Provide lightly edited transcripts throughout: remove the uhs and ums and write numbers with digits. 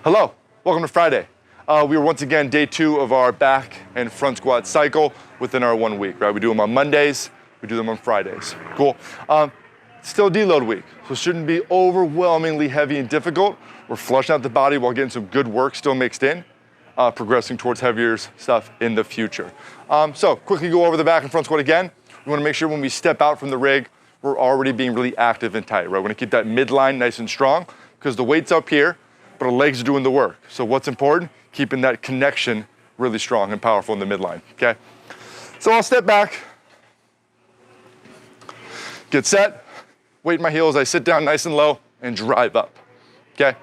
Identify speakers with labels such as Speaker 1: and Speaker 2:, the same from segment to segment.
Speaker 1: Hello, welcome to Friday. We are once again day 2 of our back and front squat cycle within our 1 week, right? We do them on Mondays, we do them on Fridays. Cool. Still deload week, so it shouldn't be overwhelmingly heavy and difficult. We're flushing out the body while getting some good work still mixed in, progressing towards heavier stuff in the future. So quickly go over the back and front squat again. We wanna make sure when we step out from the rig, we're already being really active and tight, right? We wanna keep that midline nice and strong because the weight's up here, but our legs are doing the work. So what's important? Keeping that connection really strong and powerful in the midline, okay? So I'll step back, get set, weight in my heels, I sit down nice and low and drive up, okay?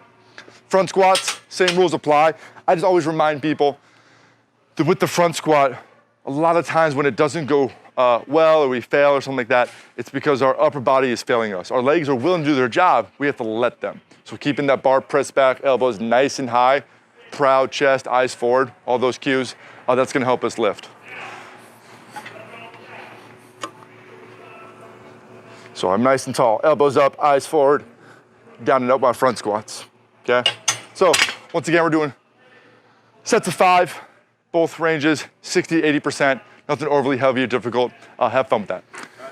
Speaker 1: Front squats, same rules apply. I just always remind people that with the front squat, a lot of times when it doesn't go well or we fail or something like that, it's because our upper body is failing us. Our legs are willing to do their job, we have to let them. So keeping that bar pressed back, elbows nice and high, proud chest, eyes forward, all those cues, that's gonna help us lift. So I'm nice and tall, elbows up, eyes forward, down and up my front squats, okay? So once again, we're doing sets of 5, both ranges, 60 to 80%, nothing overly heavy or difficult. Have fun with that.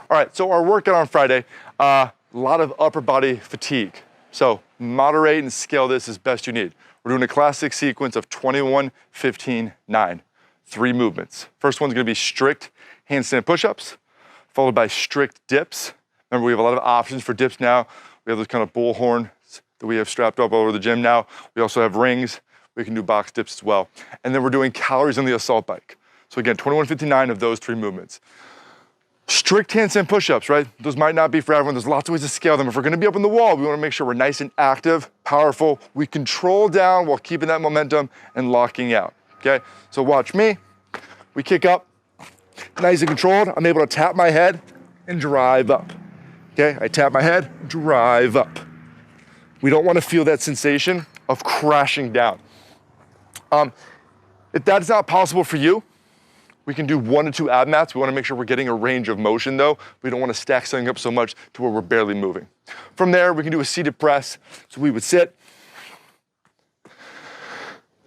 Speaker 1: All right, so our workout on Friday, a lot of upper body fatigue. So moderate and scale this as best you need. We're doing a classic sequence of 21, 15, 9, 3 movements. First one's gonna be strict handstand push-ups, followed by strict dips. Remember, we have a lot of options for dips now. We have those kind of bullhorns that we have strapped up all over the gym now. We also have rings. We can do box dips as well. And then we're doing calories on the assault bike. So again, 21, 59 of those 3 movements. Strict handstand push-ups, right? Those might not be for everyone. There's lots of ways to scale them. If we're gonna be up on the wall, we wanna make sure we're nice and active, powerful. We control down while keeping that momentum and locking out, okay? So watch me. We kick up, nice and controlled. I'm able to tap my head and drive up, okay? I tap my head, drive up. We don't wanna feel that sensation of crashing down. If that's not possible for you, we can do 1 to 2 ab mats. We wanna make sure we're getting a range of motion though. We don't wanna stack something up so much to where we're barely moving. From there, we can do a seated press. So we would sit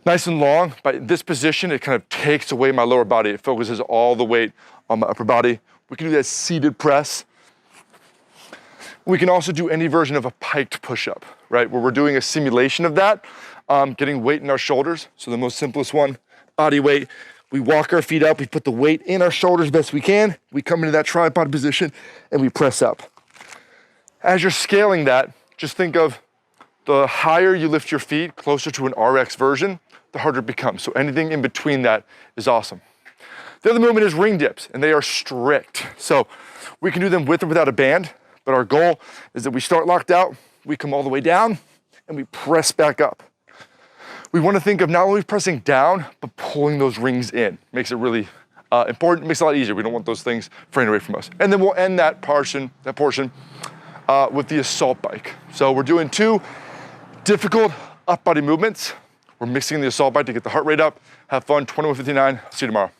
Speaker 1: nice and long. By this position, it kind of takes away my lower body. It focuses all the weight on my upper body. We can do that seated press. We can also do any version of a piked push-up, right? Where we're doing a simulation of that, getting weight in our shoulders. So the most simplest one, body weight. We walk our feet up, we put the weight in our shoulders best we can. We come into that tripod position and we press up. As you're scaling that, just think of the higher you lift your feet, closer to an RX version, the harder it becomes. So anything in between that is awesome. The other movement is ring dips, and they are strict. So we can do them with or without a band, but our goal is that we start locked out, we come all the way down, and we press back up. We want to think of not only pressing down, but pulling those rings in. Makes it really important, makes it a lot easier. We don't want those things fraying away from us. And then we'll end that portion with the assault bike. So we're doing 2 difficult up body movements. We're mixing the assault bike to get the heart rate up. Have fun, 21:59, see you tomorrow.